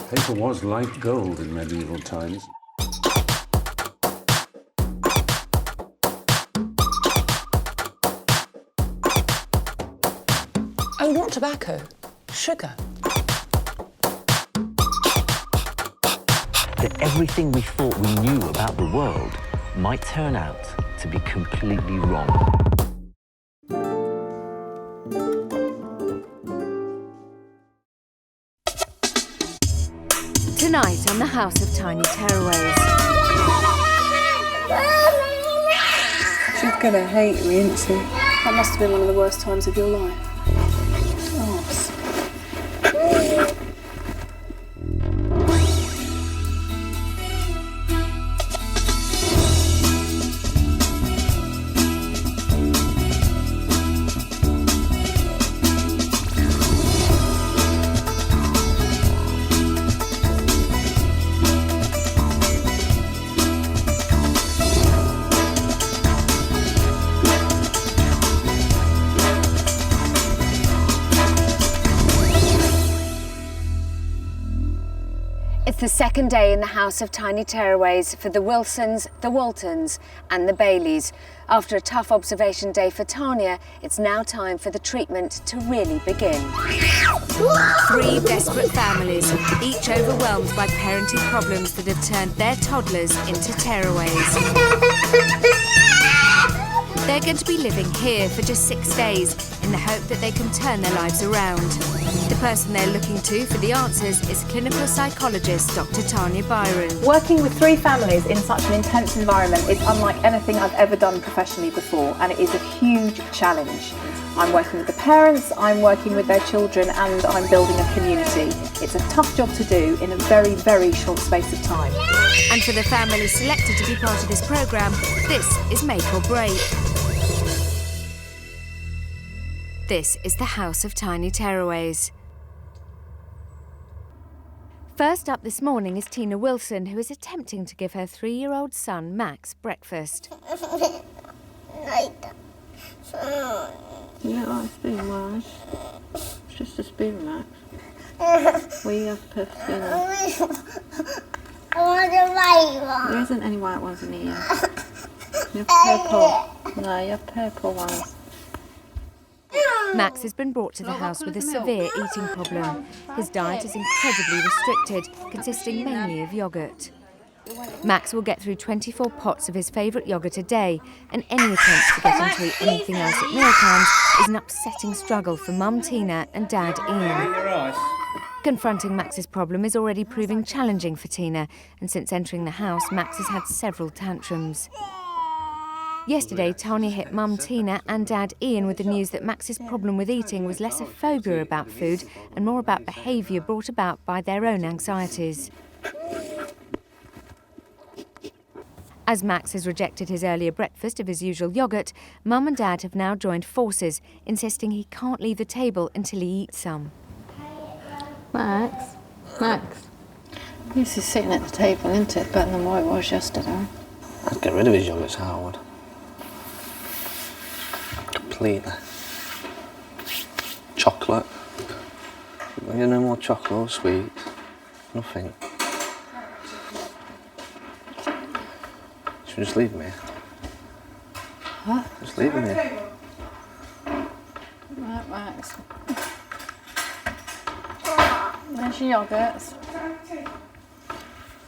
Paper was like gold in medieval times. Oh, not tobacco. Sugar. That everything we thought we knew about the world might turn out to be completely wrong. Tonight on the House of Tiny Tearaways. She's gonna hate me, isn't she? That must have been one of the worst times of your life. It's the second day in the House of Tiny Tearaways for the Wilsons, the Waltons and the Baileys. After a tough observation day for Tanya, it's now time for the treatment to really begin. 3 desperate families, each overwhelmed by parenting problems that have turned their toddlers into tearaways. They're going to be living here for just 6 days in the hope that they can turn their lives around. The person they're looking to for the answers is clinical psychologist Dr. Tanya Byron. Working with 3 families in such an intense environment is unlike anything I've ever done professionally before, and it is a huge challenge. I'm working with the parents, I'm working with their children, and I'm building a community. It's a tough job to do in a very, very short space of time. And for the families selected to be part of this programme, this is make or break. This is the House of Tiny Tearaways. First up this morning is Tina Wilson, who is attempting to give her 3-year-old son, Max, breakfast. You don't like spoon, Marge? It's just a spoon, Max. Will you have a purple spoon? I want a white one. There isn't any white ones in here. You have purple. No, you have purple ones. Max has been brought to the house with a severe eating problem. His diet is incredibly restricted, consisting mainly of yoghurt. Max will get through 24 pots of his favourite yoghurt a day, and any attempt to get him to eat anything else at mealtimes is an upsetting struggle for Mum Tina and Dad Ian. Confronting Max's problem is already proving challenging for Tina, and since entering the house, Max has had several tantrums. Yesterday, Tanya hit Mum Tina and Dad Ian with the news that Max's problem with eating was less a phobia about food and more about behaviour brought about by their own anxieties. As Max has rejected his earlier breakfast of his usual yoghurt, Mum and Dad have now joined forces, insisting he can't leave the table until he eats some. Max? This is sitting at the table, isn't it? Better than what it was yesterday. I'd get rid of his yoghurts, I would. Completely. Chocolate. No more chocolate or sweets. Nothing. Should we just leave him here? What? Just leave him here. Right, Max. There's your yogurts.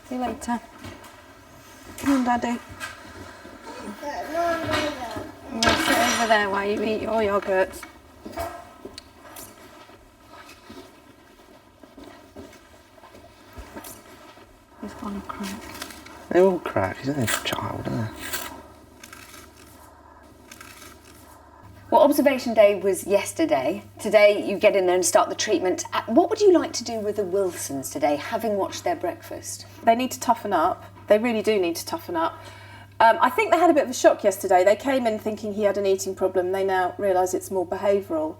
See you later. Come on, Daddy. I'm going to sit over there while you eat your yogurts. He's gonna crack. They will crack. He's only a child, isn't he? Well, observation day was yesterday. Today you get in there and start the treatment. What would you like to do with the Wilsons today, having watched their breakfast? They need to toughen up. They really do need to toughen up. I think they had a bit of a shock yesterday. They came in thinking he had an eating problem. They now realise it's more behavioural.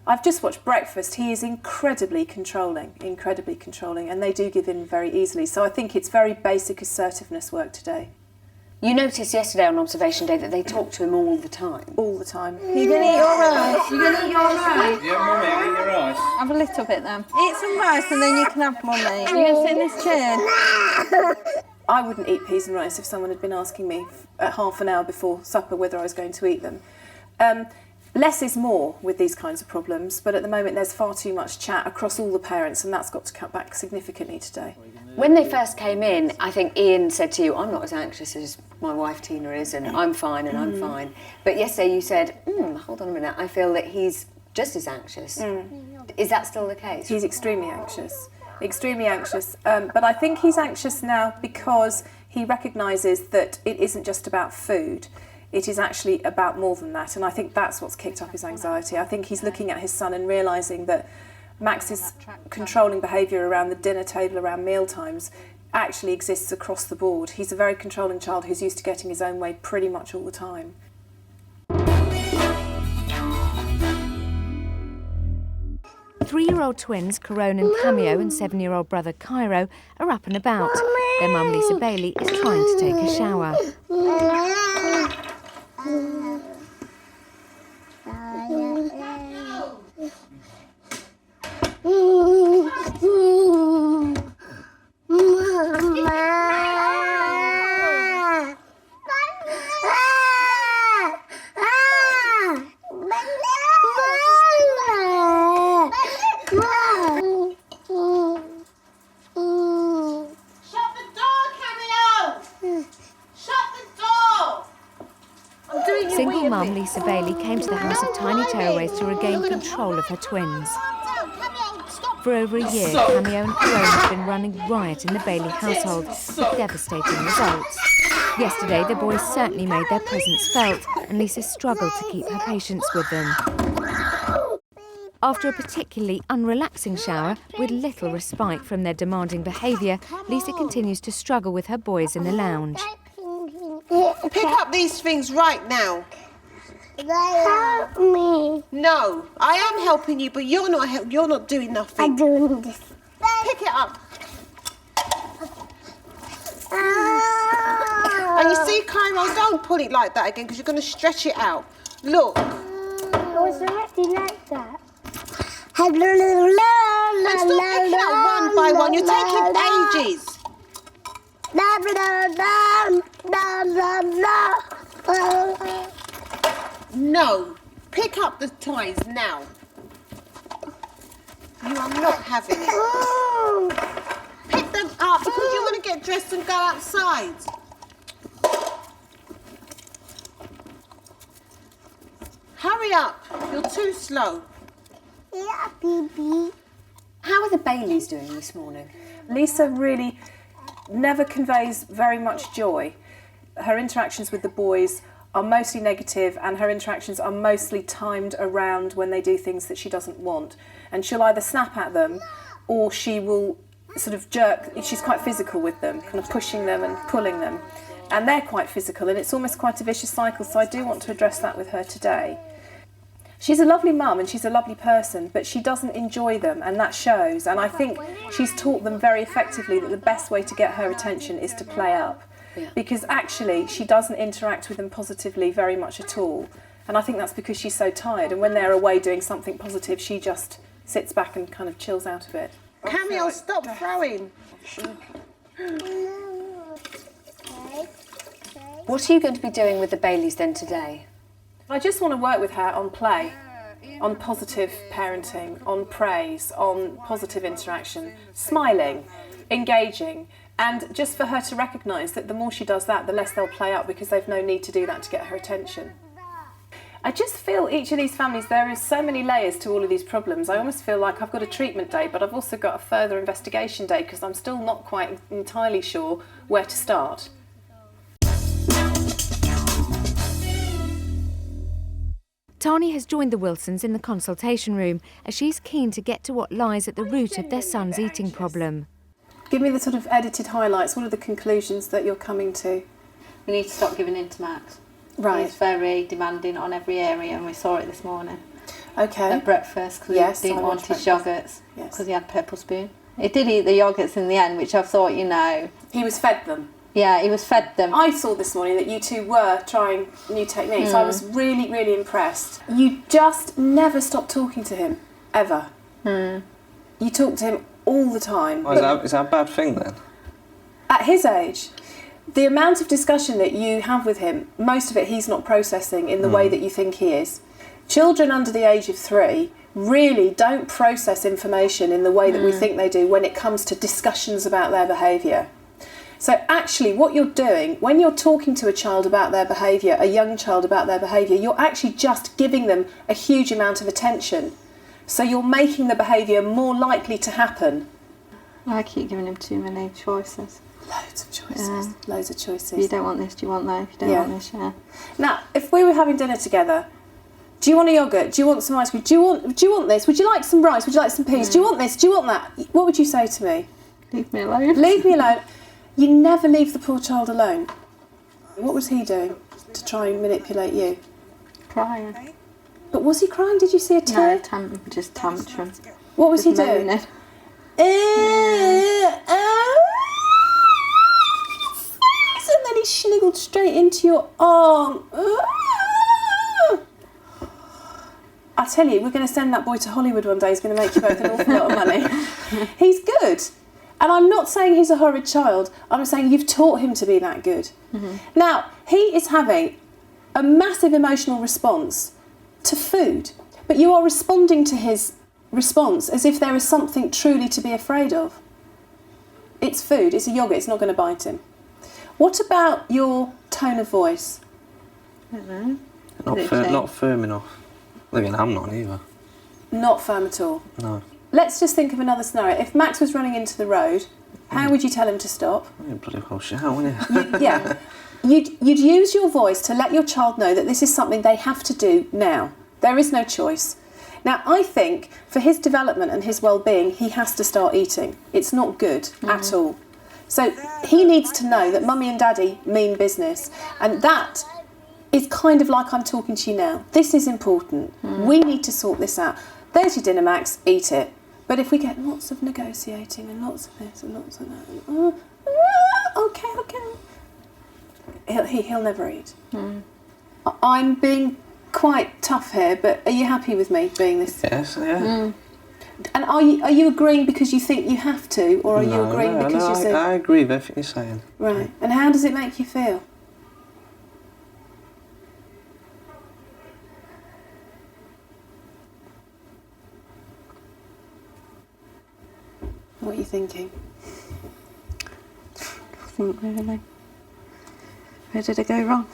I've just watched breakfast. He is incredibly controlling, and they do give in very easily. So I think it's very basic assertiveness work today. You noticed yesterday on observation day that they talk to him all the time. All the time. You're going to eat your rice? You're going to eat your rice? Yeah, Mummy, eat your rice. Have a little bit then. Eat some rice and then you can have Mummy. You're going to sit in this chair? I wouldn't eat peas and rice if someone had been asking me at half an hour before supper whether I was going to eat them. Less is more with these kinds of problems, but at the moment there's far too much chat across all the parents, and that's got to cut back significantly today. When they first came in, I think Ian said to you, I'm not as anxious as my wife Tina is, and I'm fine and I'm fine. But yesterday you said, hold on a minute, I feel that he's just as anxious. Is that still the case? He's extremely anxious. Extremely anxious. But I think he's anxious now because he recognises that it isn't just about food. It is actually about more than that, and I think that's what's kicked up his anxiety. I think he's looking at his son and realising that Max's controlling behaviour around the dinner table, around meal times, actually exists across the board. He's a very controlling child who's used to getting his own way pretty much all the time. Three-year-old twins Corona and Cameo and 7-year-old brother Cairo are up and about. Their mum Lisa Bailey is trying to take a shower. Single mum Lisa Bailey came to the House of Tiny Tearaways to regain control of her twins. For over a year, Cameo and Corona have been running riot in the Bailey household, with devastating results. Yesterday, the boys certainly made their presence felt, and Lisa struggled to keep her patience with them. After a particularly unrelaxing shower, with little respite from their demanding behaviour, Lisa continues to struggle with her boys in the lounge. Pick up these things right now. Help me. No, I am helping you, but you're not doing nothing. I'm doing this. Pick it up. And you see, Cairo, don't pull it like that again because you're going to stretch it out. Look. I was already like that. And stop picking up one by one. You're taking ages. No, pick up the toys now. You are not having it. Pick them up because you want to get dressed and go outside. Hurry up, you're too slow. Yeah, baby. How are the Baileys doing this morning? Lisa really never conveys very much joy. Her interactions with the boys are mostly negative, and her interactions are mostly timed around when they do things that she doesn't want. And she'll either snap at them or she will sort of jerk. She's quite physical with them, kind of pushing them and pulling them. And they're quite physical, and it's almost quite a vicious cycle, so I do want to address that with her today. She's a lovely mum and she's a lovely person, but she doesn't enjoy them, and that shows. And I think she's taught them very effectively that the best way to get her attention is to play up. Because actually she doesn't interact with them positively very much at all. And I think that's because she's so tired, and when they're away doing something positive, she just sits back and kind of chills out of it. Camille, stop throwing. What are you going to be doing with the Baileys then today? I just want to work with her on play, on positive parenting, on praise, on positive interaction, smiling, engaging, and just for her to recognise that the more she does that, the less they'll play up, because they've no need to do that to get her attention. I just feel each of these families, there is so many layers to all of these problems. I almost feel like I've got a treatment day, but I've also got a further investigation day because I'm still not quite entirely sure where to start. Tanya has joined the Wilsons in the consultation room as she's keen to get to what lies at the root of their son's eating problem. Give me the sort of edited highlights. What are the conclusions that you're coming to? We need to stop giving in to Max. Right. He's very demanding on every area, and we saw it this morning. Okay. At breakfast, because he didn't want his yoghurts, because he had purple spoon. He did eat the yoghurts in the end, which I thought, you know... He was fed them? Yeah, he was fed them. I saw this morning that you two were trying new techniques. I was really, really impressed. You just never stop talking to him, ever. You talk to him all the time. Oh, is that a bad thing then? At his age, the amount of discussion that you have with him, most of it he's not processing in the way that you think he is. Children under the age of 3 really don't process information in the way that we think they do when it comes to discussions about their behaviour. So actually what you're doing, when you're talking to a child about their behaviour, a young child about their behaviour, you're actually just giving them a huge amount of attention. So you're making the behaviour more likely to happen. I keep giving him too many choices. Loads of choices, loads of choices. You don't want this, do you want that? If you don't want this, Now, if we were having dinner together, do you want a yoghurt? Do you want some ice cream? Do you want this? Would you like some rice? Would you like some peas? Do you want this? Do you want that? What would you say to me? Leave me alone. Leave me alone. You never leave the poor child alone. What was he doing to try and manipulate you? Crying. But was he crying? Did you see a tear? No, just tantrum. What was he doing? Moaning. And then he sniggled straight into your arm. I tell you, we're going to send that boy to Hollywood one day. He's going to make you both an awful lot of money. He's good. And I'm not saying he's a horrid child. I'm saying you've taught him to be that good. Now, he is having a massive emotional response to food. But you are responding to his response as if there is something truly to be afraid of. It's food. It's a yoghurt. It's not going to bite him. What about your tone of voice? I don't know. Not firm enough. Again, I'm not either. Not firm at all. No. Let's just think of another scenario. If Max was running into the road, how would you tell him to stop? You'd bloody well shout, wouldn't you? Yeah. You'd use your voice to let your child know that this is something they have to do now. There is no choice. Now, I think for his development and his well-being, he has to start eating. It's not good at all. So he needs to know that Mummy and Daddy mean business. And that is kind of like I'm talking to you now. This is important. We need to sort this out. There's your dinner, Max. Eat it. But if we get lots of negotiating and lots of this and lots of that, okay, he'll never eat. I'm being quite tough here, but are you happy with me being this? Yes, yeah. And are you agreeing because you think you have to, or are you agreeing because you say? I agree with everything you're saying. Right. And how does it make you feel? What are you thinking? I think really. Where did it go wrong?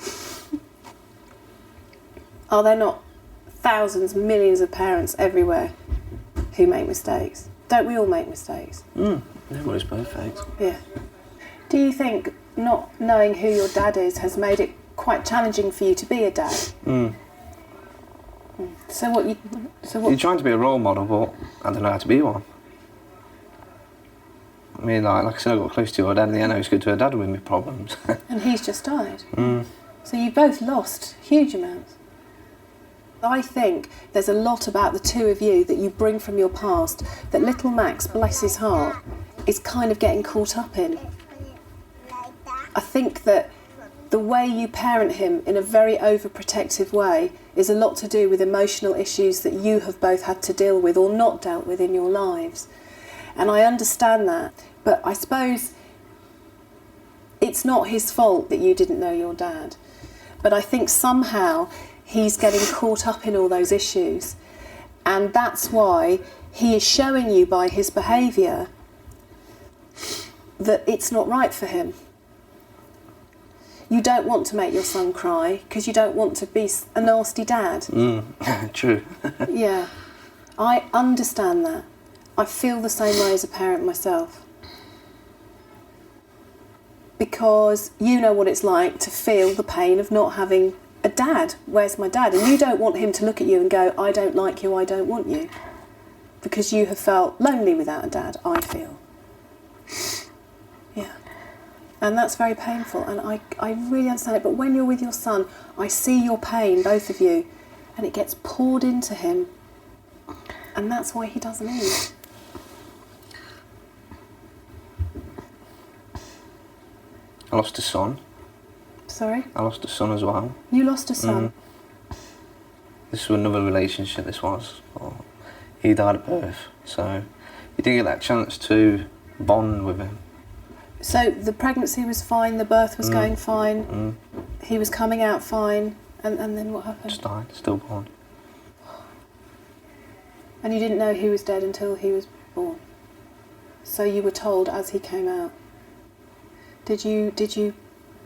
Are there not thousands, millions of parents everywhere who make mistakes? Don't we all make mistakes? Nobody's perfect. Yeah. Do you think not knowing who your dad is has made it quite challenging for you to be a dad? So what? You're trying to be a role model, but I don't know how to be one. I mean, like I said, I got close to your dad, and I know it's good to her dad with me problems. And he's just died. So you both lost huge amounts. I think there's a lot about the two of you that you bring from your past that little Max, bless his heart, is kind of getting caught up in. I think that the way you parent him in a very overprotective way is a lot to do with emotional issues that you have both had to deal with or not dealt with in your lives. And I understand that, but I suppose it's not his fault that you didn't know your dad. But I think somehow he's getting caught up in all those issues. And that's why he is showing you by his behaviour that it's not right for him. You don't want to make your son cry because you don't want to be a nasty dad. True. Yeah, I understand that. I feel the same way as a parent myself. Because you know what it's like to feel the pain of not having a dad. Where's my dad? And you don't want him to look at you and go, I don't like you, I don't want you. Because you have felt lonely without a dad, I feel. Yeah. And that's very painful, and I really understand it. But when you're with your son, I see your pain, both of you, and it gets poured into him. And that's why he doesn't eat. lost a son. Sorry? I lost a son as well. You lost a son? This was another relationship, this was. But he died at birth, so you didn't get that chance to bond with him. So the pregnancy was fine, the birth was going fine, he was coming out fine, and then what happened? Just died, stillborn. And you didn't know he was dead until he was born? So you were told as he came out? Did you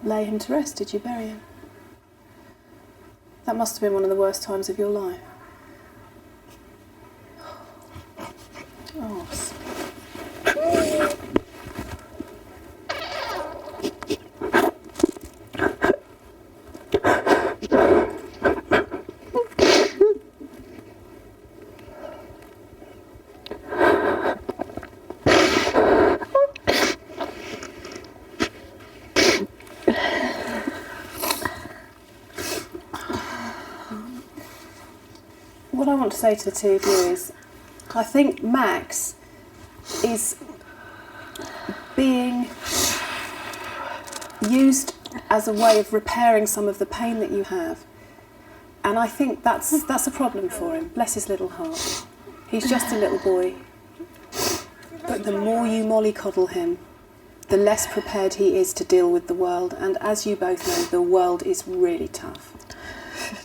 lay him to rest? Did you bury him? That must have been one of the worst times of your life. Oh. What I want to say to the two of you is, I think Max is being used as a way of repairing some of the pain that you have. And I think that's a problem for him. Bless his little heart. He's just a little boy. But the more you mollycoddle him, the less prepared he is to deal with the world. And as you both know, the world is really tough.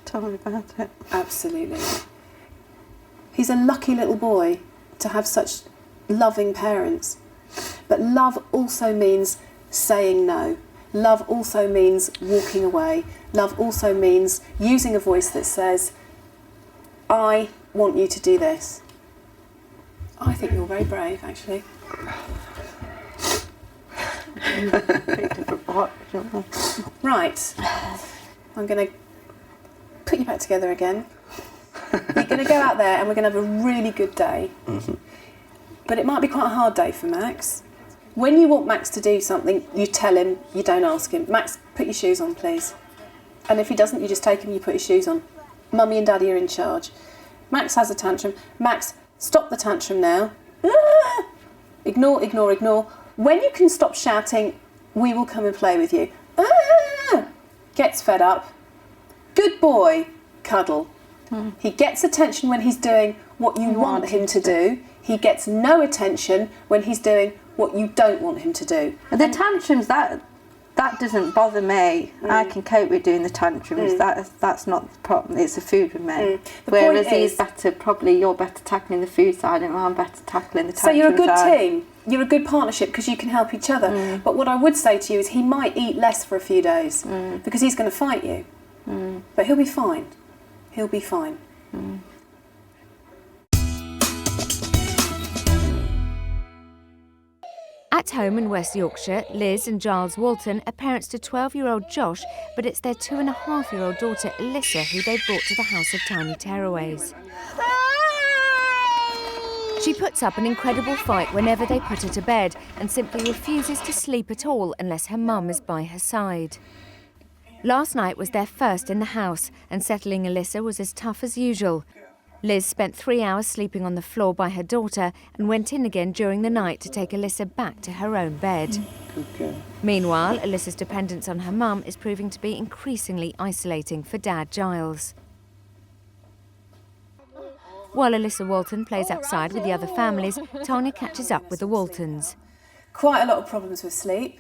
Tell me about it. Absolutely. He's a lucky little boy to have such loving parents. But love also means saying no. Love also means walking away. Love also means using a voice that says, I want you to do this. I think you're very brave, actually. Right. I'm going to put you back together again. You're going to go out there and we're going to have a really good day. But it might be quite a hard day for Max. When you want Max to do something, you tell him, you don't ask him. Max, put your shoes on, please. And if he doesn't, you just take him, you put his shoes on. Mummy and Daddy are in charge. Max has a tantrum. Max, stop the tantrum now. Ah! Ignore, ignore, ignore. When you can stop shouting, we will come and play with you. Ah! Gets fed up. Good boy, cuddle. He gets attention when he's doing what you want him to do. He gets no attention when he's doing what you don't want him to do. The tantrums, that doesn't bother me. I can cope with doing the tantrums. That's not the problem. It's the food with me. Whereas he's better, probably you're better tackling the food side and I'm better tackling the tantrum side. So you're a good team. You're a good partnership because you can help each other. But what I would say to you is he might eat less for a few days because he's going to fight you. But he'll be fine. He'll be fine. At home in West Yorkshire, Liz and Charles Walton are parents to 12-year-old Josh, but it's their 2.5-year-old daughter Alyssa who they brought to the House of Tiny Tearaways. She puts up an incredible fight whenever they put her to bed and simply refuses to sleep at all unless her mum is by her side. Last night was their first in the house and settling Alyssa was as tough as usual. Liz spent 3 hours sleeping on the floor by her daughter and went in again during the night to take Alyssa back to her own bed. Meanwhile, Alyssa's dependence on her mum is proving to be increasingly isolating for Dad Giles. While Alyssa Walton plays outside with the other families, Tanya catches up with the Waltons. Quite a lot of problems with sleep.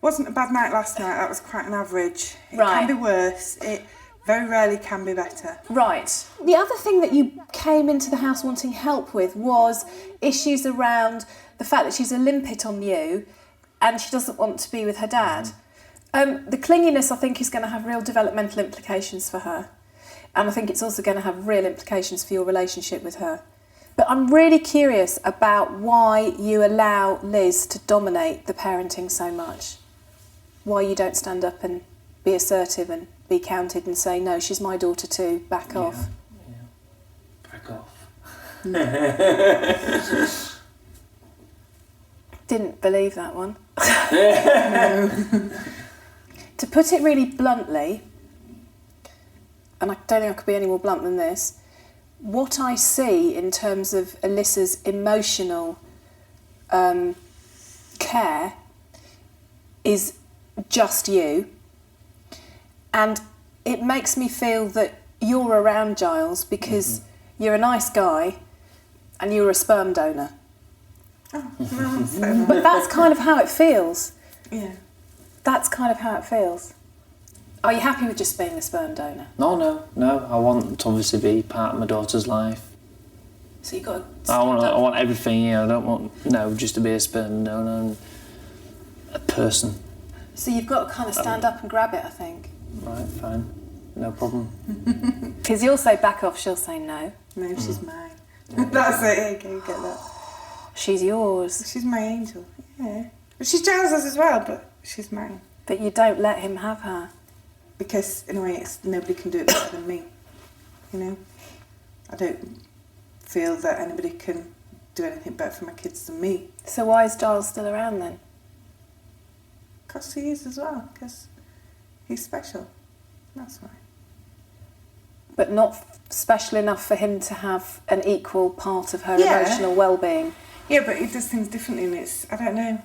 Wasn't a bad night last night, that was quite an average. It can be worse, it very rarely can be better. Right. The other thing that you came into the house wanting help with was issues around the fact that she's a limpet on you and she doesn't want to be with her dad. The clinginess, I think, is going to have real developmental implications for her. And I think it's also going to have real implications for your relationship with her. But I'm really curious about why you allow Liz to dominate the parenting so much. Why you don't stand up and be assertive and be counted and say, no, she's my daughter too, back off. Back off. Didn't believe that one. To put it really bluntly, and I don't think I could be any more blunt than this, what I see in terms of Alyssa's emotional care is just you. And it makes me feel that you're around Giles because you're a nice guy and you're a sperm donor. Oh, no, but that's kind of how it feels. Yeah. That's kind of how it feels. Are you happy with just being a sperm donor? No. I want to obviously be part of my daughter's life. So you've got to I want everything, yeah. I don't want, just to be a sperm donor and a person. So you've got to kind of stand up and grab it, I think. Right, fine. No problem. Because you'll say back off, she'll say no. No, she's mine. That's it, okay, get that. She's yours. She's my angel, yeah. But she's Giles's as well, but she's mine. But you don't let him have her. Because, in a way, nobody can do it better than me, you know? I don't feel that anybody can do anything better for my kids than me. So why is Giles still around then? Because he is as well, because he's special. That's why. But not special enough for him to have an equal part of her emotional well-being. Yeah, but he does things differently and it's, I don't know.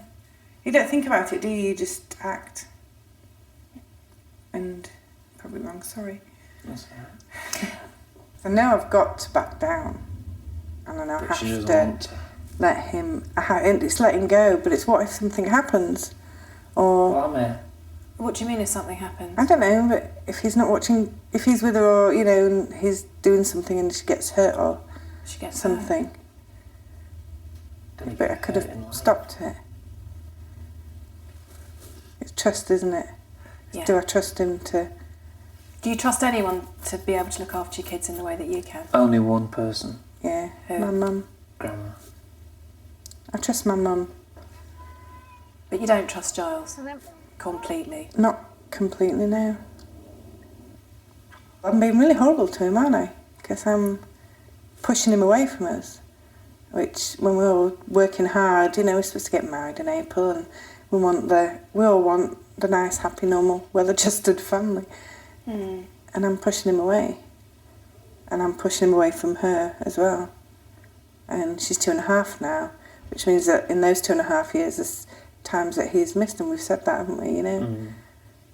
You don't think about it, do you? You just act. And, probably wrong, sorry. That's all right. I know I've got to back down. And I know I have to let him, it's letting go, but it's what if something happens? Or... Well, I'm here. What do you mean if something happens? I don't know, but if he's not watching, if he's with her or, and he's doing something and she gets hurt or she gets something. But I could have stopped it. It's trust, isn't it? Yeah. Do I trust him to... Do you trust anyone to be able to look after your kids in the way that you can? Only one person. Yeah, Who? my mum. Grandma. I trust my mum. But you don't trust Giles? Completely? Not completely, no. I'm being really horrible to him, aren't I? Because I'm pushing him away from us. Which, when we're all working hard, we're supposed to get married in April and we all want the nice, happy, normal, well-adjusted family. Mm. And I'm pushing him away. And I'm pushing him away from her as well. And she's 2.5 now, which means that in those 2.5 years, there's times that he's missed, and we've said that, haven't we, Mm.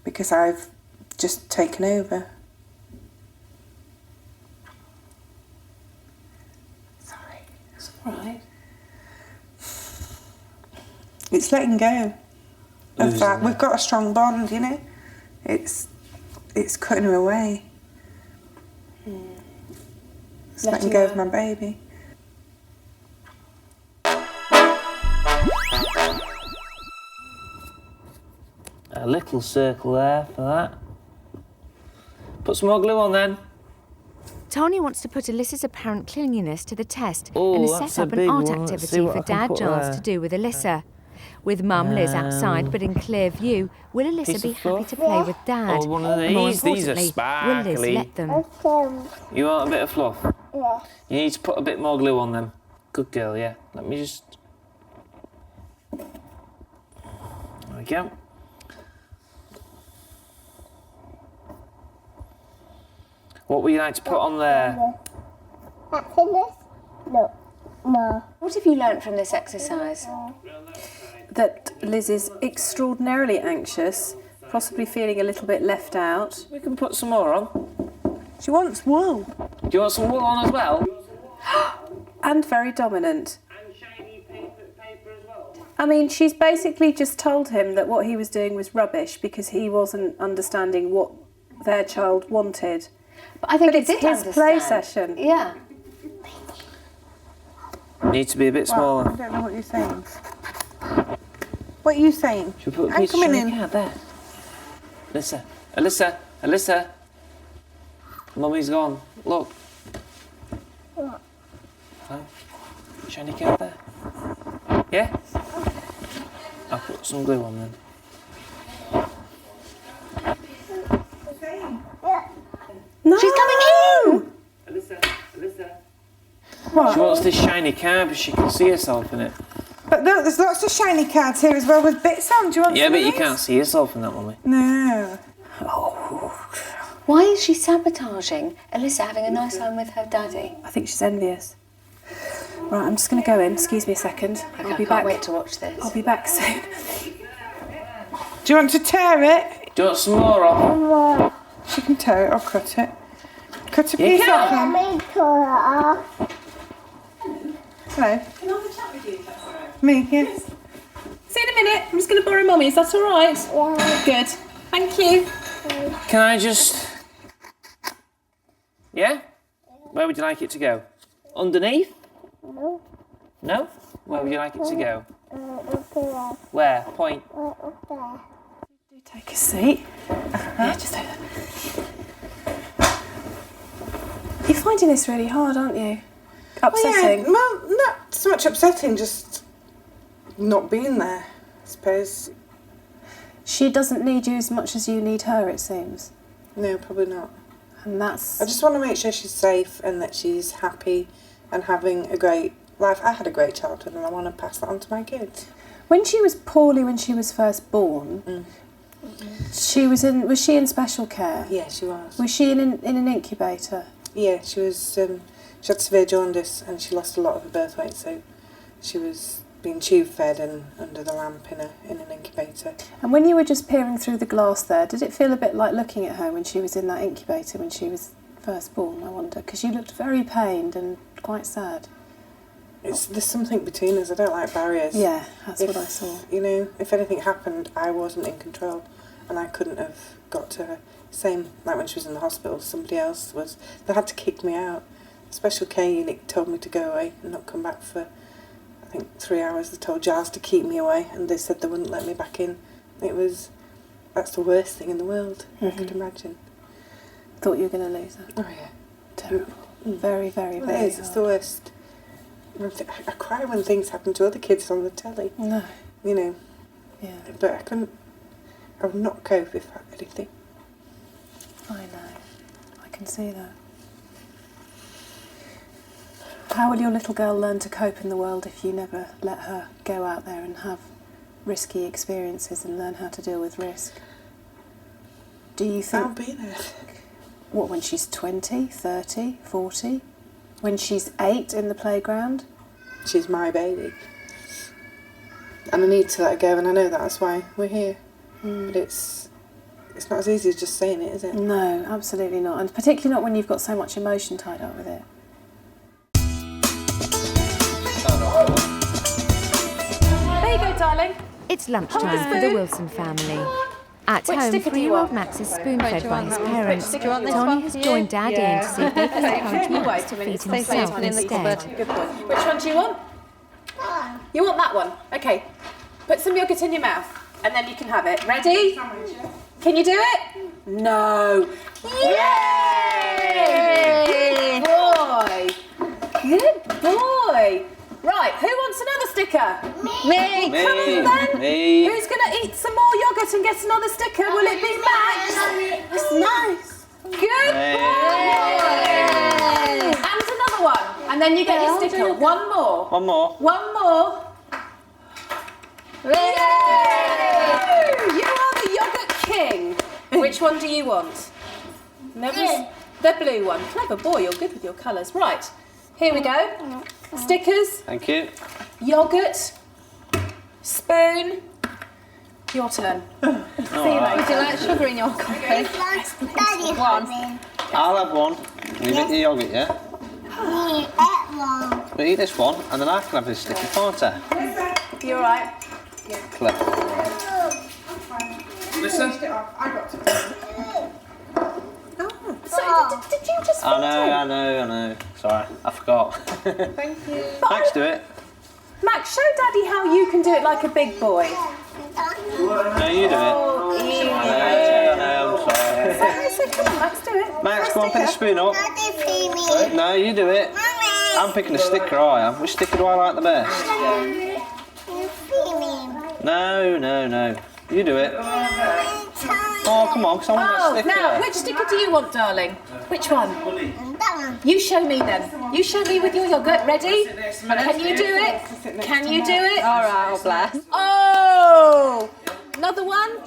Because I've just taken over. Sorry. It's all right. It's letting go of Losing that. it. We've got a strong bond, It's cutting her away. It's letting go of my baby. A little circle there for that. Put some more glue on then. Tanya wants to put Alyssa's apparent clinginess to the test Oh, and has that's set up a an big art one. Let's see activity what for I can Dad put Giles there. to do with Alyssa. With Mum Liz outside but in clear view, will Alyssa piece be of happy fluff? to play with Dad? Oh, one of And more these. These are importantly, will Liz sparkly. let them? You want a bit of fluff? Yeah. You need to put a bit more glue on them. Good girl, yeah. Let me just... There we go. What would you like to put on there? Happiness? No. No. What have you learnt from this exercise? That Liz is extraordinarily anxious, possibly feeling a little bit left out. We can put some more on. She wants wool. Do you want some wool on as well? And very dominant. And shiny paper as well. I mean, she's basically just told him that what he was doing was rubbish because he wasn't understanding what their child wanted. But I think But it's did his understand. play session. Yeah. Need to be a bit Well, smaller. I don't know what you're saying. What are you saying? Should we put a I'm piece of coming shiny in. cat there? Alyssa. Mummy's gone. Look. Fine. Shiny cat there. Yeah? I'll put some glue on then. No! She's coming in! Alyssa. What? She wants this shiny car, but she can see herself in it. But look, there's lots of shiny cards here as well with bits on. Do you want Yeah, some but of you these? can't see yourself in that, Mummy. No. Why is she sabotaging Alyssa having a nice time with her daddy? I think she's envious. Right, I'm just going to go in. Excuse me a second. I I'll be can't back. wait to watch this. I'll be back soon. Do you want to tear it? Do you want some more off? She can tear it or cut it. Cut a piece off then. Hello. Can I have a chat with you if that's all right? Me, yes. See you in a minute. I'm just going to borrow Mummy. Is that all right? Yeah. Good. Thank you. Can I just... Yeah? Where would you like it to go? Underneath? No. No? Where would you like it to go? Up there. Where? Point. Up there. Do take a seat. Yeah, just over there. You're finding this really hard, aren't you? Upsetting? Well, not so much upsetting, just not being there, I suppose. She doesn't need you as much as you need her, it seems. No, probably not. And that's... I just want to make sure she's safe and that she's happy and having a great life. I had a great childhood and I want to pass that on to my kids. When she was poorly when she was first born, was she in special care? Yeah, she was. Was she in an incubator? Yeah, she was. She had severe jaundice and she lost a lot of her birth weight, so she was being tube fed and under the lamp in an incubator. And when you were just peering through the glass there, did it feel a bit like looking at her when she was in that incubator when she was first born, I wonder? Because you looked very pained and quite sad. There's something between us. I don't like barriers. Yeah, that's what I saw. You know, if anything happened, I wasn't in control and I couldn't have got to her. Same like when she was in the hospital, somebody else was. They had to kick me out. Special care unit told me to go away and not come back for, I think, 3 hours. They told Giles to keep me away and they said they wouldn't let me back in. That's the worst thing in the world, I could imagine. Thought you were going to lose her? Oh yeah. Terrible. Very, very, very It's the worst. I cry when things happen to other kids on the telly. No. You know. Yeah. But I would not cope if anything. I know. I can see that. How will your little girl learn to cope in the world if you never let her go out there and have risky experiences and learn how to deal with risk? Do you think... I'll be there. What, when she's 20, 30, 40? When she's 8 in the playground? She's my baby. And I need to let her go, and I know that's why we're here. But it's not as easy as just saying it, is it? No, absolutely not. And particularly not when you've got so much emotion tied up with it. There you go, darling. It's lunchtime for the Wilson family. At home, 3-year-old Max is spoon-fed by his parents. Tony has joined Daddy in to see if they can encourage Max to feed himself instead. Good boy. Which one do you want? You want that one? Okay. Put some yoghurt in your mouth and then you can have it. Ready? Can you do it? No. Yay! Good boy. Good boy. Right, who wants another sticker? Me. Come on then. Me. Who's going to eat some more yoghurt and get another sticker? Will it be Max? It's nice. Good boy. And another one. And then you get your sticker. One more. One more. One more. Yay! You are the yoghurt king. Which one do you want? The blue one. Clever boy, you're good with your colours. Right, here we go. Stickers. Thank you. Yoghurt. Spoon. Your turn. See you later. Would you like sugar in your coffee? Daddy having. I'll have one. You get your yoghurt, yeah? Me at one. But eat this one, and then I can have this sticky, can't I? You all right? Clever. Listen. So, did you just I know. Sorry, I forgot. Thank you. Max, do it. Max, show Daddy how you can do it like a big boy. No, you do it. I know, I'm sorry. So come on, Max, do it. Max, come on, pick the spoon up. Daddy feed me. No, you do it. Mommy. I'm picking a sticker, I am. Which sticker do I like the best? You feed me. No. You do it. Oh, come on, because I want that sticker. Now, which sticker do you want, darling? Which one? That one. You show me then. You show me with your yoghurt. Ready? Can you do it? Can you do it? All right, oh bless. Oh! Another one?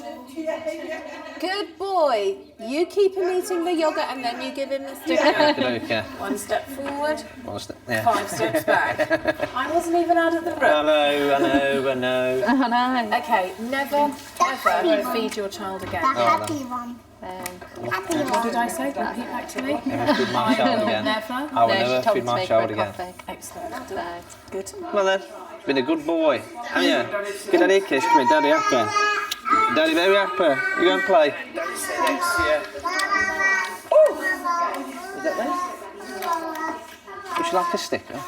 Good boy. You keep him eating the yogurt and then you give him the stick. Okay. 1 step forward, One step. Yeah. 5 steps back. I wasn't even out of the room. I know. I know. Okay, never ever feed your child again. Happy one. What did I say? Repeat back to me. Never feed my child again. Never. I will never feed my child again. Excellent. Good. Well then, been a good boy. Have you? Give Daddy a kiss. Come here, Daddy happy. Daddy very happy. You go and play. Is that nice? Would you like a sticker?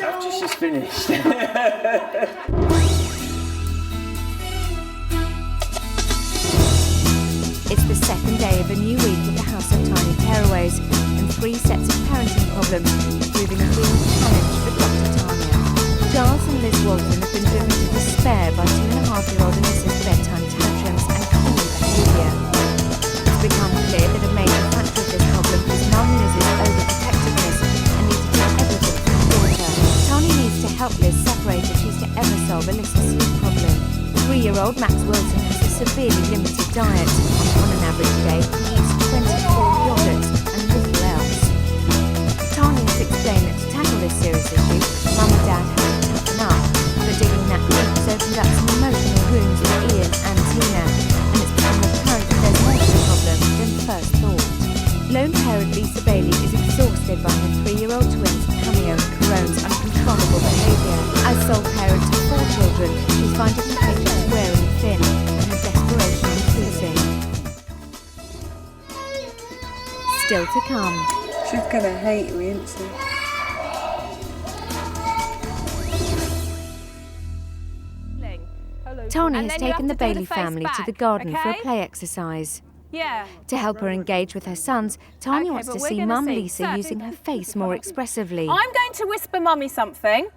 After she's finished. It's the second day of a new week at the House of Tiny Tearaways, and 3 sets of parenting problems proving a real challenge for Dr. Tanya. Charles and Liz Walton have been driven to despair by 2.5-year-old Alyssa's bedtime tantrums and clingy behaviour. It's become clear that a major factor of this problem is mum Liz's overprotectiveness and need to do everything for her daughter. Tanya needs to help Liz separate if she's to ever solve Alyssa's sleep problem. 3-year-old Max Wilson has a severely limited diet. On an average day, he eats 24 yogurts and little else. Tanya has explained that to tackle this serious issue, Mum and Dad have to toughen up, but digging that deep has opened up some emotional wounds for Ian and Tina, and it's become apparent that there's more to the problem than first thought. Lone parent Lisa Bailey is exhausted by her 3-year-old twins Cameo and Carone's uncontrollable behaviour. As sole parent to 4 children, she's finding her patience wearing thin and her desperation increasing. Still to come. She's gonna hate me, isn't she? Tanya has taken the Bailey family to the garden for a play exercise. Yeah. To help her engage with her sons, Tanya wants to see Mum Lisa using her face more expressively. I'm going to whisper Mummy something,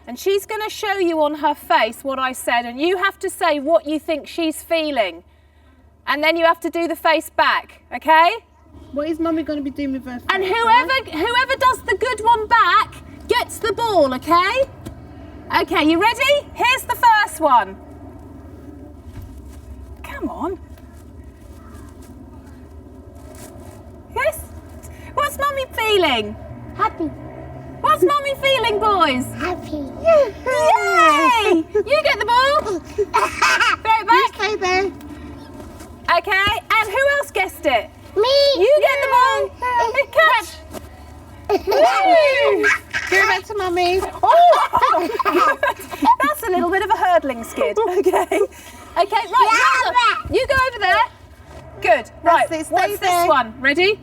and she's going to show you on her face what I said, and you have to say what you think she's feeling. And then you have to do the face back, okay? What is Mummy going to be doing with her face? And whoever does the good one back gets the ball, okay? Okay, you ready? Here's the first one. Come on. Yes? What's Mummy feeling? Happy. What's Mummy feeling, boys? Happy. Yay! You get the ball. Throw it back. Stay there. Okay, and who else guessed it? Me. You get the ball. Catch. Woo! Give it back to Mummy. Oh! That's a little bit of a hurdling skid. Okay. Okay, right. You go over there. Good. Right. That's it, What's stay there. this one? Ready?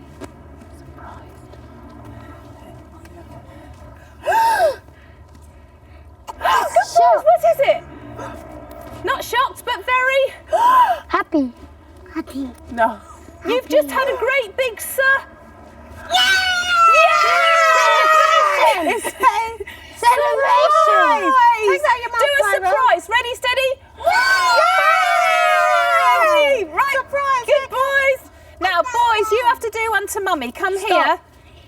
What is it? Not shocked, but very Happy. Happy. No. You've just had a great big Yeah! It's a Celebration. surprise! Take out your mouth, Do a Clara. surprise. Ready, steady? Yay! Right. Surprise. Good boys. Now, boys, you have to do one to Mummy. Come here.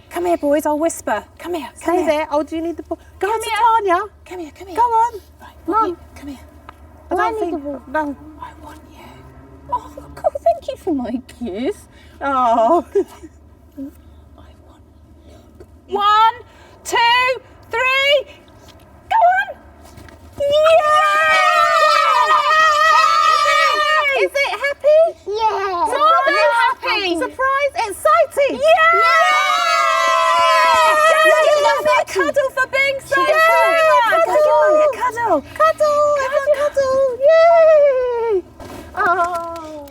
Come here, boys. I'll whisper. Come here. Come Stay here. there. Oh, do you need the ball? Go Come on to here. Tanya. Come here. Come here. Go on. Right. No. Come here. I don't think. No. I want you. Oh, God, thank you for my kiss. Oh. I want you. 1, 2, 3. Go on. Yeah! Is it happy? Yeah. More than happy. Surprise. Exciting. Yeah! Give us a cuddle for being so good. Cuddle. Cuddle. Everyone cuddle. Yay. Oh.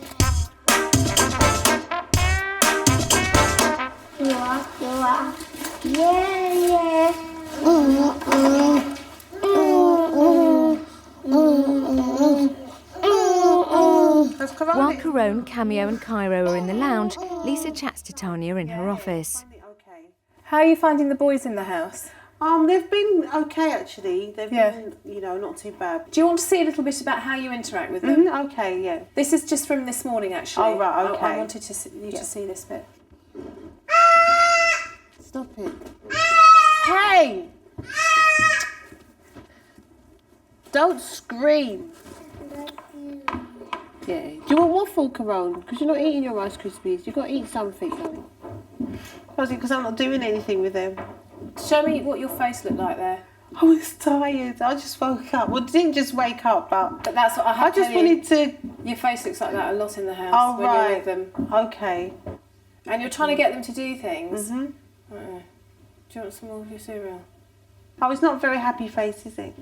You are. Yeah. While Carone, Cameo and Cairo are in the lounge, Lisa chats to Tanya in her office. How are you finding the boys in the house? They've been okay actually. They've Yeah. been, not too bad. Do you want to see a little bit about how you interact with them? Okay, yeah. This is just from this morning, actually. Oh, right, okay. I wanted to you to see this bit. Stop it. Hey! Don't scream. Yeah. Do you want more food, Caron? Because you're not eating your Rice Krispies. You've got to eat something, darling. Because I'm not doing anything with them. Show me what your face looked like there. I was tired. I just woke up. Well, I didn't just wake up, but that's what I had. I just wanted to. Your face looks like that a lot in the house when you're with them. Okay. And you're trying to get them to do things. Do you want some more of your cereal? Oh, it's not a very happy face, is it?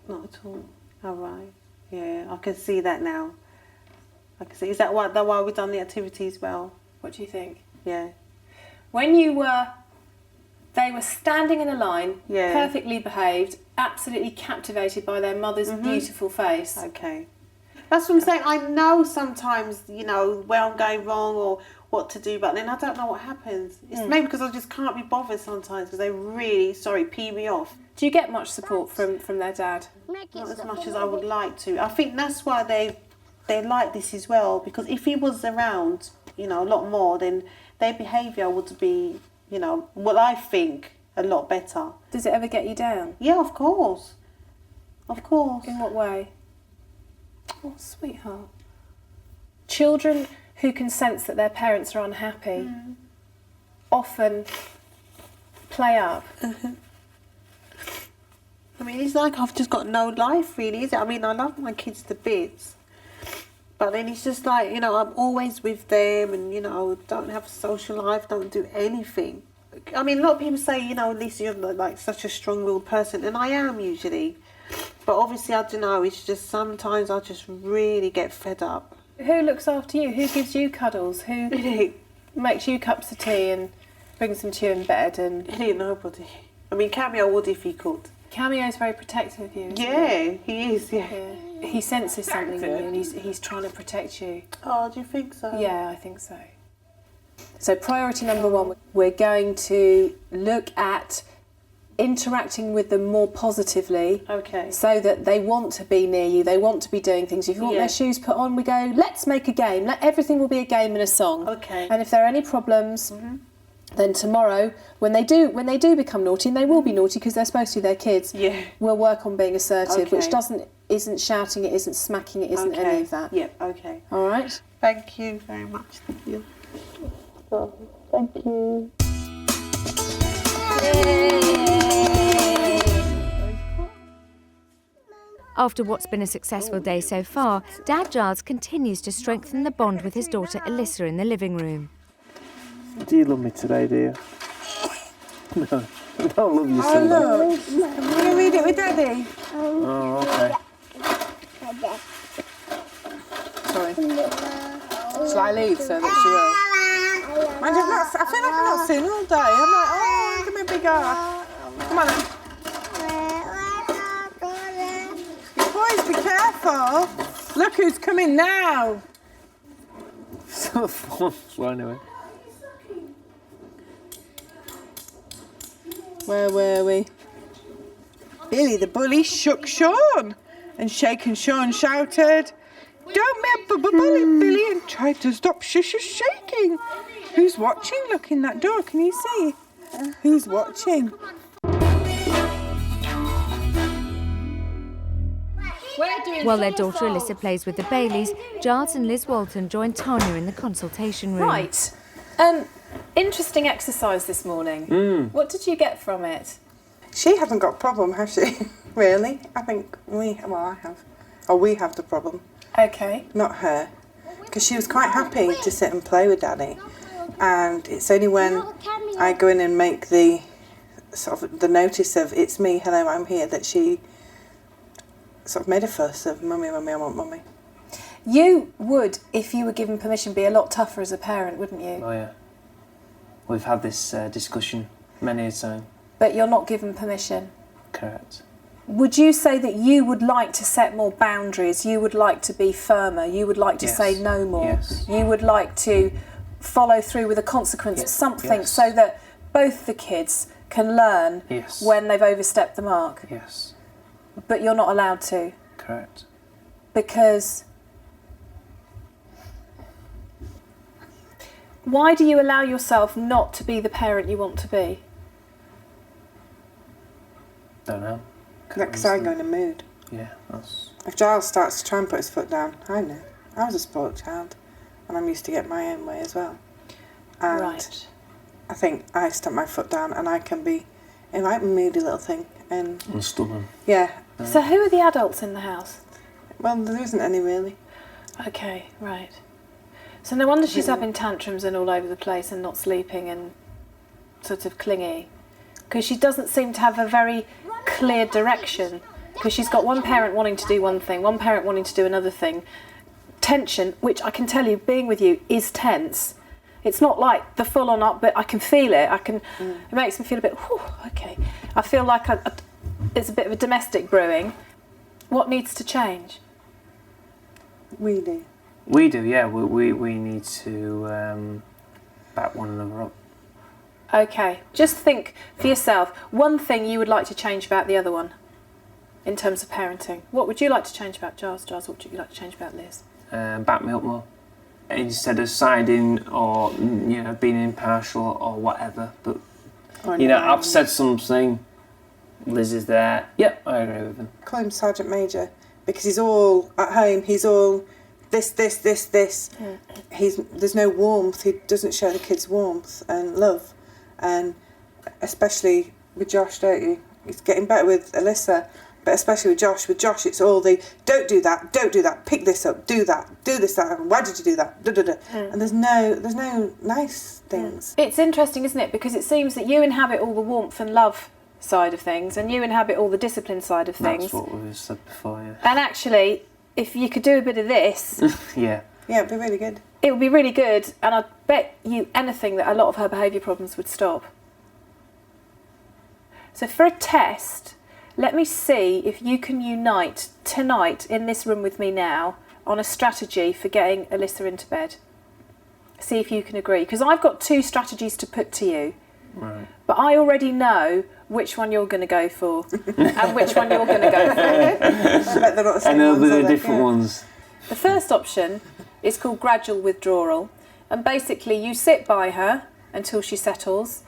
Not at all. All right. Yeah, I can see that now. I can see. Is that why we've done the activity as well? What do you think? Yeah. When they were standing in a line, perfectly behaved, absolutely captivated by their mother's beautiful face. Okay. That's what I'm saying. I know sometimes, you know, where I'm going wrong or what to do, but then I don't know what happens. It's maybe because I just can't be bothered sometimes because they really, pee me off. Do you get much support from their dad? Not as much as I would like to. I think that's why they like this as well, because if he was around, you know, a lot more, then their behaviour would be, you know, what I think, a lot better. Does it ever get you down? Yeah, of course. Of course. In what way? Oh, sweetheart. Children who can sense that their parents are unhappy often play up. I mean, it's like I've just got no life, really, is it? I mean, I love my kids to bits. But then it's just like, you know, I'm always with them and, you know, don't have a social life, don't do anything. I mean, a lot of people say, you know, Lisa, you're like such a strong-willed person, and I am usually. But obviously, I don't know, it's just sometimes I just really get fed up. Who looks after you? Who gives you cuddles? Who makes you cups of tea and brings them to you in bed? And It ain't nobody. I mean, Cameo would if he could. Cameo's very protective of you, isn't he is, yeah. He senses something in you and he's trying to protect you. Oh, do you think so? Yeah, I think so. So priority number one, we're going to look at interacting with them more positively, so that they want to be near you, they want to be doing things. If you want their shoes put on, we go, let's make a game. Everything will be a game and a song. And if there are any problems, then tomorrow, when they do become naughty, and they will be naughty because they're supposed to, they're kids, we'll work on being assertive, which isn't shouting, it isn't smacking, it isn't any of that. Yep, okay. All right? Thank you very much. Thank you. Oh, thank you. After what's been a successful day so far, Dad Giles continues to strengthen the bond with his daughter Alyssa in the living room. Do you love me today, do you? No, I don't love you so much. Look, I'm going to read it with Daddy. Oh, okay. Sorry. Shall I leave so that she will? I feel like I've not seen her all day. I'm like, oh, give me a big heart. Come on then. Boys, be careful. Look who's coming now. So fun. Well, anyway. Where were we? Billy the bully shook Sean, and shaking Sean shouted, "Don't be a bully, Billy," and tried to stop Shusha's shaking. Who's watching? Look in that door, can you see? Who's watching? While their daughter Alyssa plays with the Baileys, Giles and Liz Walton join Tanya in the consultation room. Right. Interesting exercise this morning. What did you get from it? She hasn't got a problem, has she? Really? I think I have. Or we have the problem. Okay. Not her. Because she was quite happy to sit and play with Daddy. And it's only when I go in and make the notice of "it's me, hello, I'm here," that she sort of made a fuss of "Mummy, Mummy, I want Mummy." You would, if you were given permission, be a lot tougher as a parent, wouldn't you? Oh, yeah. We've had this discussion many a time. But you're not given permission? Correct. Would you say that you would like to set more boundaries? You would like to be firmer? You would like to say no more? Yes. You would like to follow through with a consequence, something, so that both the kids can learn when they've overstepped the mark? Yes. But you're not allowed to? Correct. Because... Why do you allow yourself not to be the parent you want to be? Don't know. Because I go in a mood. Yeah, that's... If Giles starts to try and put his foot down, I know. I was a spoiled child, and I'm used to get my own way as well. And Right. I think I stamp my foot down, and I can be a right moody little thing. And stubborn. Yeah. So who are the adults in the house? Well, there isn't any really. Okay, right. So no wonder she's having tantrums and all over the place and not sleeping and sort of clingy. Because she doesn't seem to have a very clear direction. Because she's got one parent wanting to do one thing, one parent wanting to do another thing. Tension, which I can tell you, being with you, is tense. It's not like the full on up, but I can feel it. It makes me feel a bit, whew, okay. I feel like it's a bit of a domestic brewing. What needs to change? We do. We do, yeah. We need to back one another up. Okay, just think for yourself, one thing you would like to change about the other one in terms of parenting. What would you like to change about Giles? Giles, what would you like to change about Liz? Back me up more. Instead of siding or, you know, being impartial or whatever. But, you know, I've said something, Liz is there. Yep, I agree with him. Call him Sergeant Major, because he's all at home, he's all this. There's no warmth, he doesn't show the kids warmth and love. And especially with Josh, don't you? He's getting better with Alyssa, but especially with Josh. With Josh, it's all the don't do that, pick this up, do that, do this, that. Why did you do that? Da, da, da. And there's no nice things. It's interesting, isn't it? Because it seems that you inhabit all the warmth and love side of things, and you inhabit all the discipline side of things. That's what we've said before, yeah. And actually, if you could do a bit of this, yeah, it'd be really good. It would be really good, and I bet you anything that a lot of her behaviour problems would stop. So for a test, let me see if you can unite tonight in this room with me now on a strategy for getting Alyssa into bed. See if you can agree, because I've got 2 strategies to put to you. Right. But I already know which one you're going to go for and which one you're going to go for. I know they're different ones. The first option is called Gradual Withdrawal, and basically you sit by her until she settles,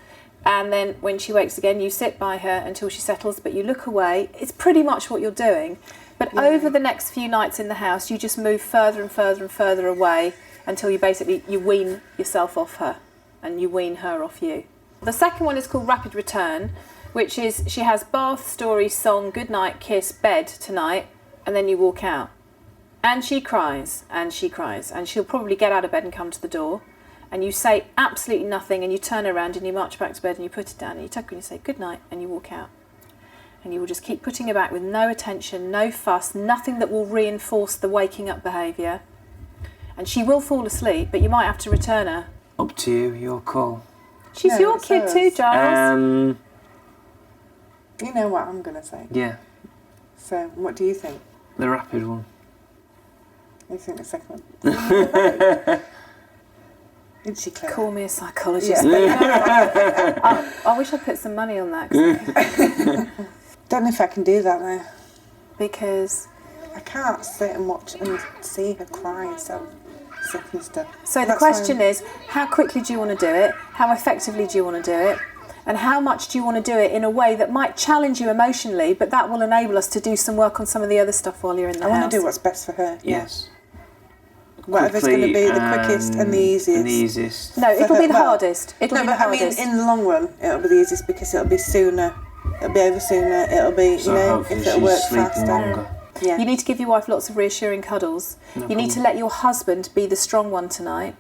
and then when she wakes again you sit by her until she settles, but you look away. It's pretty much what you're doing, but over the next few nights in the house you just move further and further and further away until you wean yourself off her and you wean her off you. The second one is called Rapid Return, which is she has bath, story, song, good night, kiss, bed tonight, and then you walk out. And she cries, and she cries, and she'll probably get out of bed and come to the door, and you say absolutely nothing, and you turn around and you march back to bed and you put it down and you tuck her and you say good night and you walk out. And you will just keep putting her back with no attention, no fuss, nothing that will reinforce the waking up behaviour. And she will fall asleep, but you might have to return her. Up to you, your call. She's your kid too, Giles. You know what I'm going to say. Yeah. So, what do you think? The rapid one. You think the second one? Isn't she clever? Call me a psychologist. Yeah. I wish I'd put some money on that. Don't know if I can do that though. Because? I can't sit and watch and see her cry so sick and stuff. So the question is, how quickly do you want to do it? How effectively do you want to do it? And how much do you want to do it in a way that might challenge you emotionally, but that will enable us to do some work on some of the other stuff while you're in the house? I want to do what's best for her. Yes. Whatever's going to be the quickest and the easiest. No, it'll be the hardest. It'll be the hardest. I mean, in the long run, it'll be the easiest because it'll be sooner. It'll be over sooner. It'll be, if it'll work faster. Longer. Yeah. You need to give your wife lots of reassuring cuddles. You need to let your husband be the strong one tonight.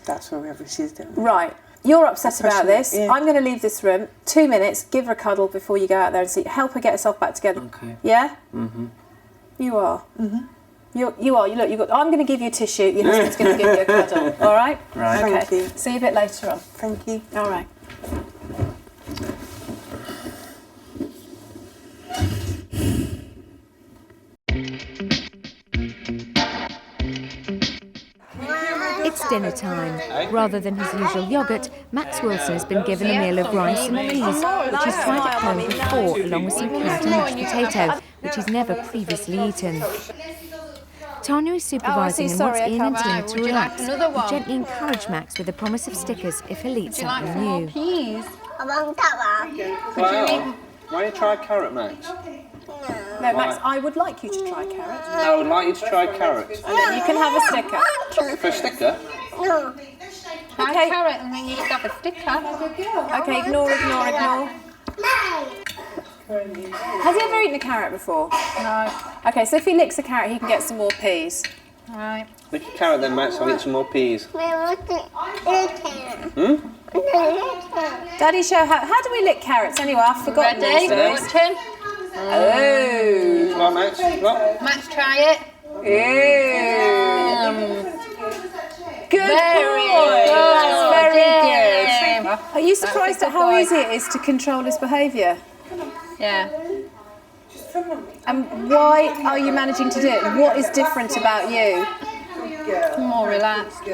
That's whatever she's doing. Right. You're upset about this. Yeah. I'm going to leave this room. 2 minutes. Give her a cuddle before you go out there and help her get herself back together. Okay. Yeah? Mm-hmm. You are. Mm-hmm. You are. I'm going to give you a tissue. Your husband's going to give you a cuddle. All right? Right. Okay. Thank you. See you a bit later on. Thank you. All right. It's dinner time. Rather than his usual yoghurt, Max Wilson has been given a meal of rice and peas, which he's tried at home before, along with some carrot and mashed potato, which he's never previously eaten. Tanya is supervising and wants Ian and Tina to relax and gently encourage Max with the promise of stickers if he'll eat something new. I want that one. Why you try carrot, Max? No. No, Max, I would like you to try carrot. I would like you to try carrot. And then you can have a sticker. For a sticker? No. Okay. Carrot and then you can have a sticker. Okay, ignore. Has he ever eaten a carrot before? No. Okay, so if he licks a carrot, he can get some more peas. Right. Lick a carrot then, Max. I'll eat some more peas. Daddy, show how do we lick carrots anyway? I've forgotten Ready? these days. Watching. Oh. Come on, Max. Come on. Max, try it. Good Very boy. That's very good. Yeah. Are you surprised at how easy it is to control his behaviour? Yeah. And why are you managing to do it? What is different about you? More relaxed.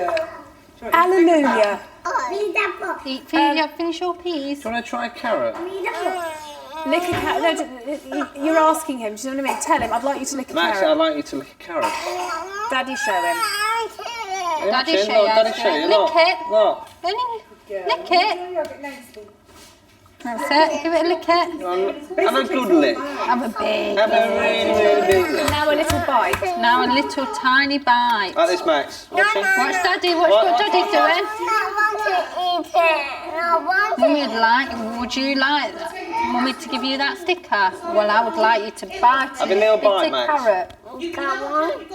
Hallelujah. Finish your peas. Do you want to try a carrot? Lick a carrot. No, you're asking him. Do you know what I mean? Tell him. I'd like you to lick a Max, carrot. I'd like you to lick a carrot. Daddy, show him. Daddy, show you. Daddy, show you. Lick it. Look. Lick it. That's it. Give it a lick it. Have a good lick. Have a big. Have a really big lick. Now a little bite. Now a little tiny bite. Like this, Max. Watch it. Watch Daddy. Watch what Daddy's doing. Would you like Mummy to give you that sticker? Well, I would like you to bite it. Have a little bite, Max. Carrot. You can't want.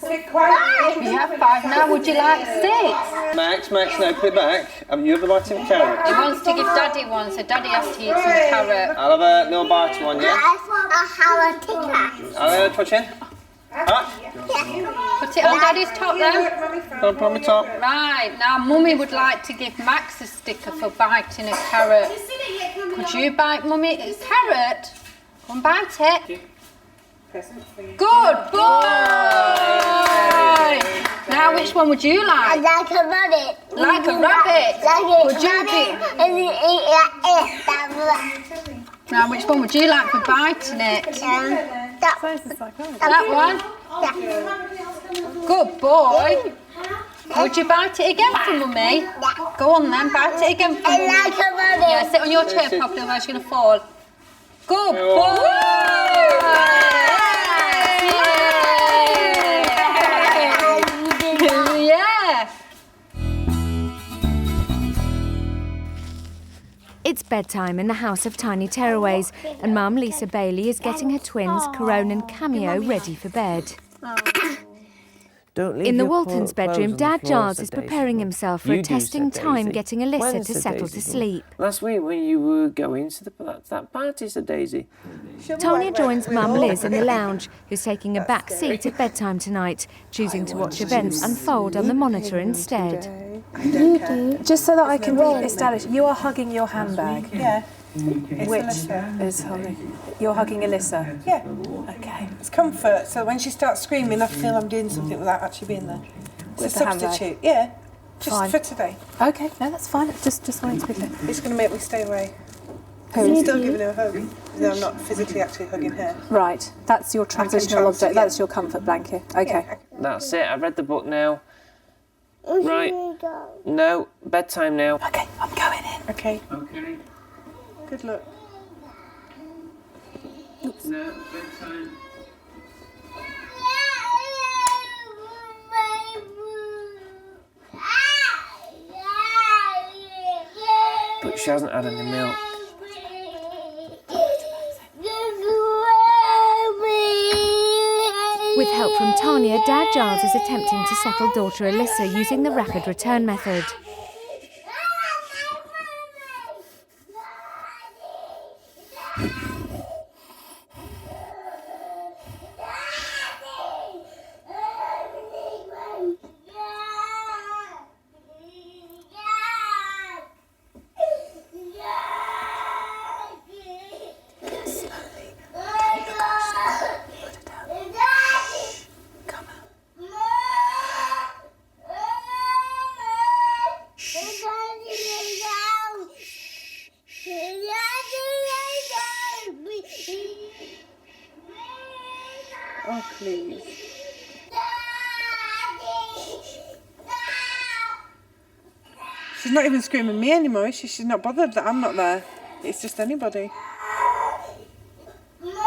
Sit quietly. You have 5 now. Would you like 6? Max, no, put it back. Have you ever bite of a carrot? He wants to give Daddy one, so Daddy has to eat some carrot. I'll have a little bite of one, yeah? I have a ticket. I'll have a touch in. Put it on Daddy's top then. Put on my top. Right, now Mummy would like to give Max a sticker for biting a carrot. Could you bite Mummy a carrot? Go and bite it. Good boy! Now which one would you like? Like a rabbit. Like a rabbit? Would you be? And you eat like it. Now which one would you like for biting it? That one? Good boy. Would you bite it again for Mummy? Go on then, bite it again for Mummy. Like a rabbit. Yeah, sit on your chair properly, otherwise you're going to fall. Good boy! Yeah! It's bedtime in the House of Tiny Tearaways, and Mum Lisa Bailey is getting her twins, Corone and Cameo, ready for bed. Don't leave In the your Waltons' clothes bedroom, on the Dad floor, Giles said is Daisy. preparing himself for You a do, testing said time Daisy. getting Alyssa When, to said settle Daisy? to sleep. Last week when you were going to that party, said Daisy. Tanya joins Mum Liz in the lounge, who's taking a back seat at bedtime tonight, choosing to watch events unfold on the monitor instead. Just so that I can establish, you are hugging your handbag. Yeah. Which is hugging? You're hugging Alyssa? Yeah. Okay. It's comfort, so when she starts screaming, I feel I'm doing something without actually being there. It's With a the handbag? substitute, yeah. Just Fine. for today. Okay, no, that's fine. Just wanted to be clear. It's going to make me stay away. I'm still giving her a hug, though I'm not physically actually hugging her. Right, that's your transitional trans- object. yeah. That's your comfort blanket. Okay. Yeah. That's it. I've read the book now. Right. No, bedtime now. Okay, I'm going in. Okay. Okay. Good luck. No, bedtime. But she hasn't had any milk. With help from Tanya, Dad Giles is attempting to settle daughter Alyssa using the rapid return method. Oh, please. She's not even screaming me anymore, is she? She's not bothered that I'm not there. It's just anybody. Mama!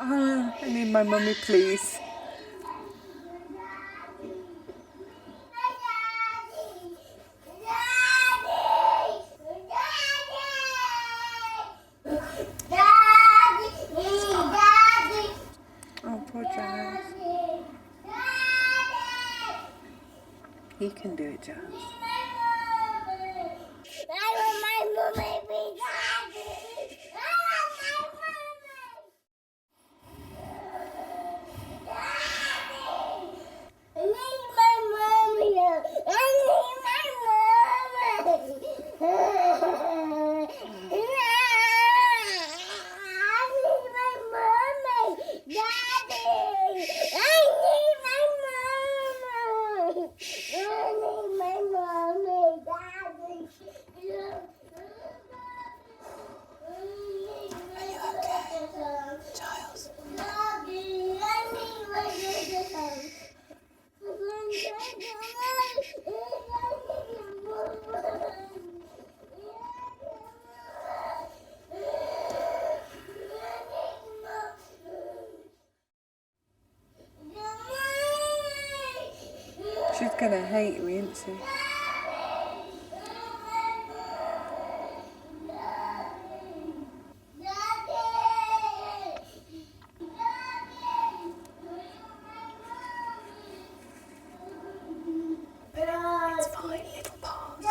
Oh, I need my mummy, please. Oh, poor Giles. You can do it, Giles. I want my mummy, please. I want my mummy. I need my mummy. I need my mummy. I need my mummy. Daddy. I need my mummy. I need my mummy. Daddy. Are you okay, Giles? Daddy, I need my mummy. She's gonna hate me, isn't she? It's fine, little paws.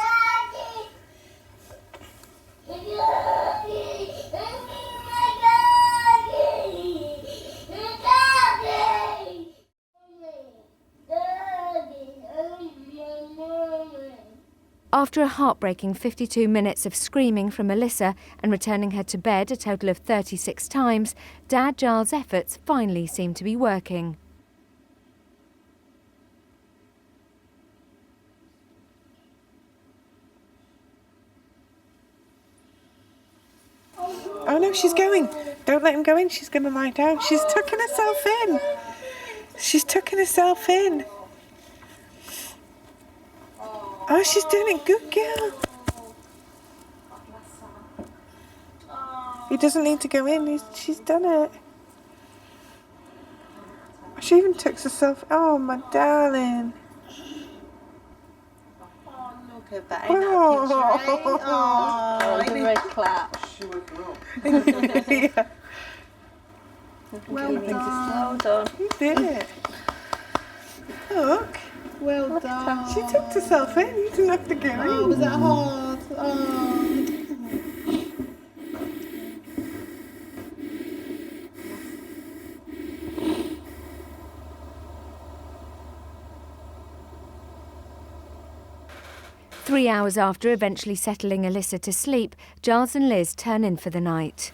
After a heartbreaking 52 minutes of screaming from Alyssa and returning her to bed a total of 36 times, Dad Giles' efforts finally seem to be working. Oh no, she's going. Don't let him go in. She's going to lie down. She's tucking herself in. She's tucking herself in. Oh, she's doing it. Good girl. He doesn't need to go in. She's done it. She even tucks herself. Oh, my darling. Oh, look at that. Ain't that picture, eh? Oh, Give her a clap. Yeah. Well done. Well done. You did it. Look. Well done. She tucked herself in. You didn't have to go in. Oh, was that hard? Oh. 3 hours after eventually settling Alyssa to sleep, Giles and Liz turn in for the night.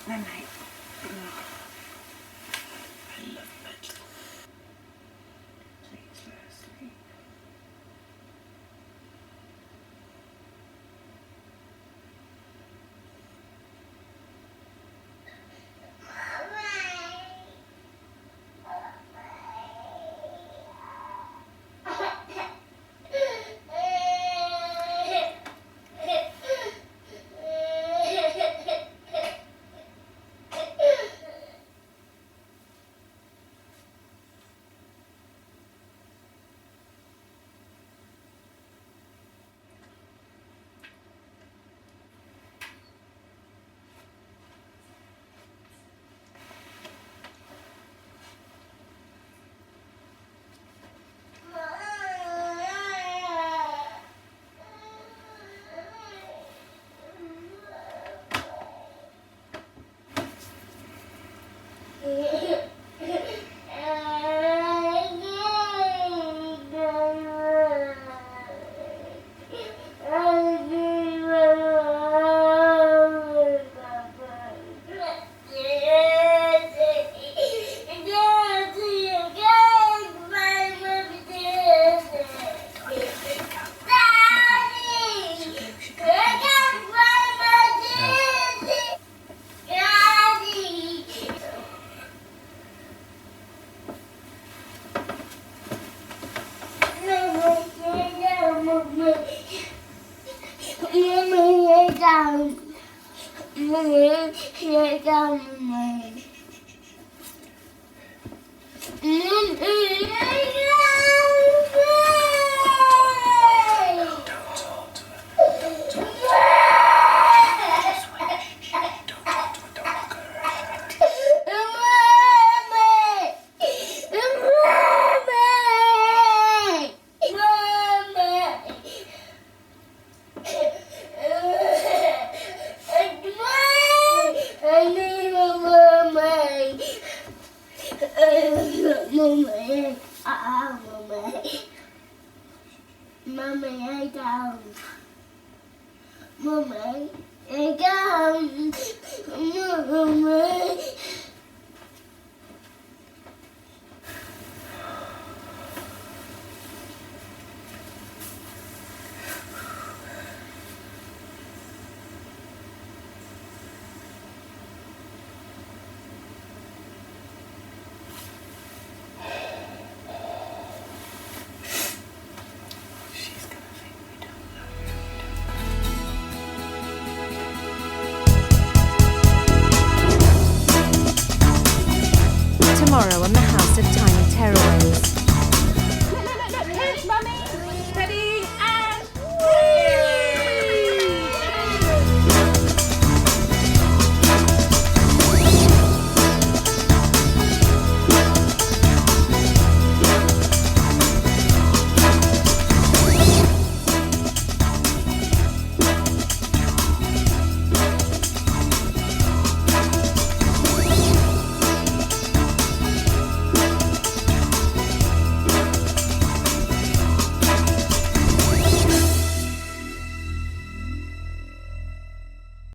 No, mate. I love bed. Please let her sleep. Mummy, lay down, Mummy. Mummy, lay down, Mummy. Don't talk to her. Mummy, lay down. Mummy, lay down. Mummy. Tomorrow on the House of Tiny Tearaways.